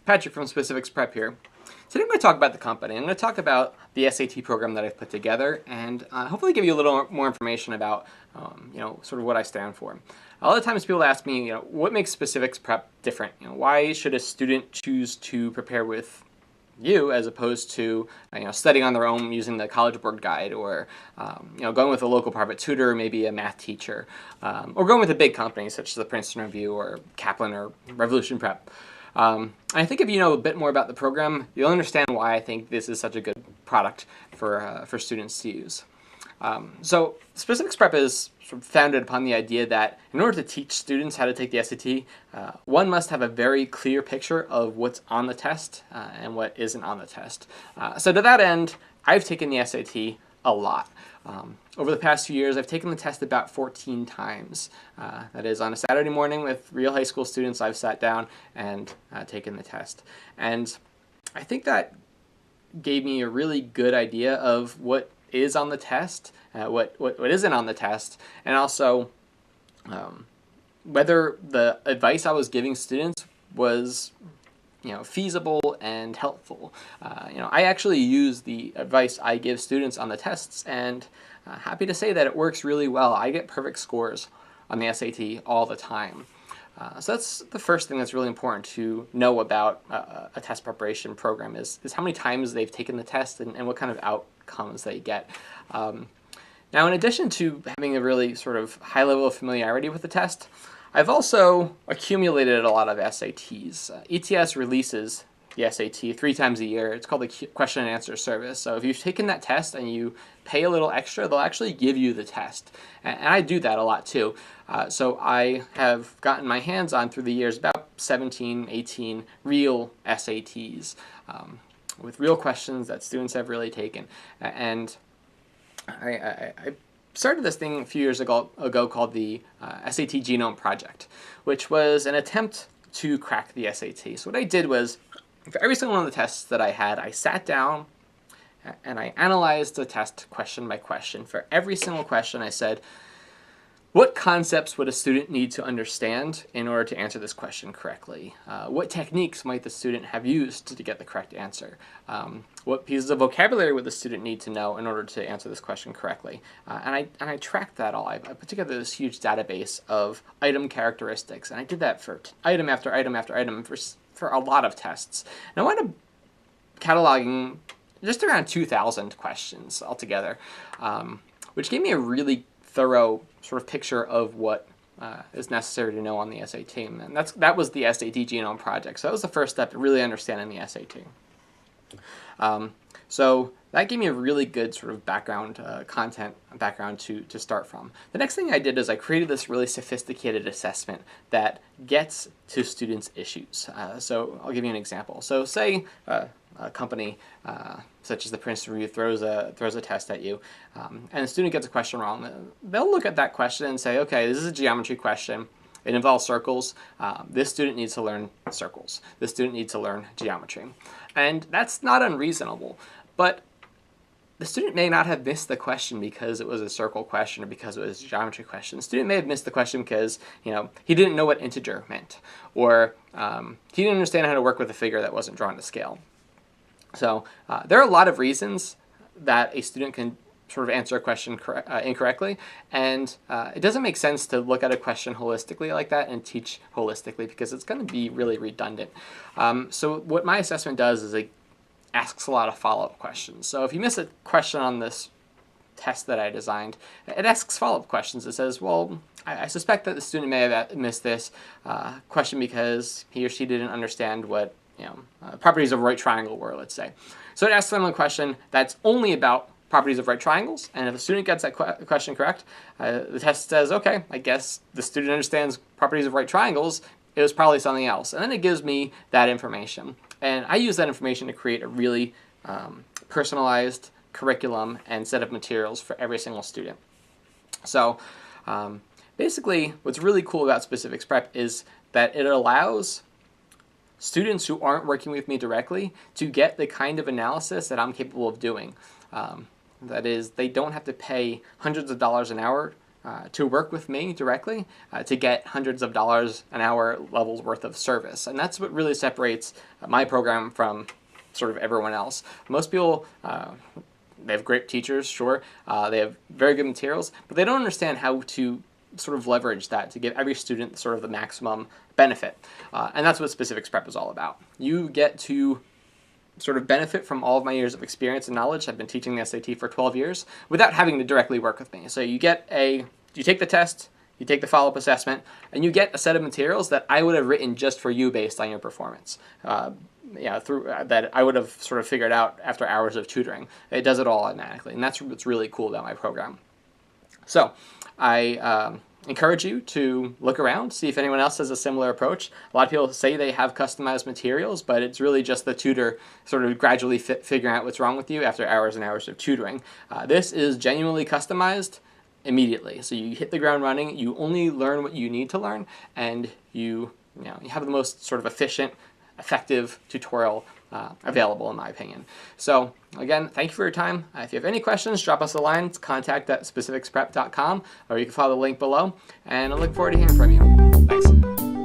Patrick from Specifix Prep here. Today I'm going to talk about the company. I'm going to talk about the SAT program that I've put together and hopefully give you a little more information about sort of what I stand for. A lot of times people ask me, what makes Specifix Prep different? Why should a student choose to prepare with you as opposed to studying on their own using the College Board guide, or going with a local private tutor, maybe a math teacher, or going with a big company such as the Princeton Review or Kaplan or Revolution Prep. I think if you know a bit more about the program, you'll understand why I think this is such a good product for students to use. So Specifix Prep is sort of founded upon the idea that in order to teach students how to take the SAT, one must have a very clear picture of what's on the test and what isn't on the test. So to that end, I've taken the SAT a lot. Over the past few years, I've taken the test about 14 times. That is, on a Saturday morning with real high school students, I've sat down and taken the test. And I think that gave me a really good idea of what is on the test, what isn't on the test, and also whether the advice I was giving students was feasible and helpful. I actually use the advice I give students on the tests, and happy to say that it works really well. I get perfect scores on the SAT all the time. So that's the first thing that's really important to know about a test preparation program is how many times they've taken the test and what kind of outcomes they get. Now, in addition to having a really sort of high level of familiarity with the test, I've also accumulated a lot of SATs. ETS releases the SAT 3 times a year. It's called the question and answer service. So if you've taken that test and you pay a little extra, they'll actually give you the test. And I do that a lot too. So I have gotten my hands on, through the years, about 17, 18 real SATs with real questions that students have really taken. And I started this thing a few years ago called the S80 Genome Project, which was an attempt to crack the SAT. So what I did was, for every single one of the tests that I had, I sat down and I analyzed the test question by question. For every single question, I said, what concepts would a student need to understand in order to answer this question correctly? What techniques might the student have used to get the correct answer? What pieces of vocabulary would the student need to know in order to answer this question correctly? And I tracked that all. I put together this huge database of item characteristics, and I did that for item after item after item for a lot of tests. And I wound up cataloging just around 2,000 questions altogether, which gave me a really thorough sort of picture of what is necessary to know on the SAT. And that was the S80 Genome Project. So that was the first step to really understanding the SAT. So that gave me a really good sort of background, background to start from. The next thing I did is I created this really sophisticated assessment that gets to students' issues. So I'll give you an example. So say a company such as the Princeton Review throws a test at you, and the student gets a question wrong. They'll look at that question and say, okay, this is a geometry question. It involves circles. This student needs to learn circles. This student needs to learn geometry. And that's not unreasonable, but the student may not have missed the question because it was a circle question or because it was a geometry question. The student may have missed the question because he didn't know what integer meant, or he didn't understand how to work with a figure that wasn't drawn to scale. So there are a lot of reasons that a student can sort of answer a question incorrectly, and it doesn't make sense to look at a question holistically like that and teach holistically, because it's going to be really redundant. So what my assessment does is it asks a lot of follow-up questions. So if you miss a question on this test that I designed, it asks follow-up questions. It says, well, I suspect that the student may have missed this question because he or she didn't understand what properties of a right triangle were, let's say. So it asks them a question that's only about properties of right triangles, and if the student gets that question correct, the test says, okay, I guess the student understands properties of right triangles. It was probably something else. And then it gives me that information. And I use that information to create a really personalized curriculum and set of materials for every single student. So basically, what's really cool about Specifix Prep is that it allows students who aren't working with me directly to get the kind of analysis that I'm capable of doing. That is, they don't have to pay hundreds of dollars an hour to work with me directly to get hundreds of dollars an hour levels worth of service. And that's what really separates my program from sort of everyone else. Most people, they have great teachers, sure, they have very good materials, but they don't understand how to sort of leverage that to give every student sort of the maximum benefit. And that's what Specifix Prep is all about. You get to sort of benefit from all of my years of experience and knowledge. I've been teaching the SAT for 12 years without having to directly work with me. So you take the test, you take the follow-up assessment, and you get a set of materials that I would have written just for you based on your performance. That I would have sort of figured out after hours of tutoring. It does it all automatically, and that's what's really cool about my program. So I encourage you to look around, see if anyone else has a similar approach. A lot of people say they have customized materials, but it's really just the tutor sort of gradually figuring out what's wrong with you after hours and hours of tutoring. This is genuinely customized immediately. So you hit the ground running, you only learn what you need to learn, and you have the most sort of efficient, effective tutorial available, in my opinion. So again, thank you for your time. If you have any questions, drop us a line. It's contact@specifixprep.com, or you can follow the link below, and I look forward to hearing from you. Thanks.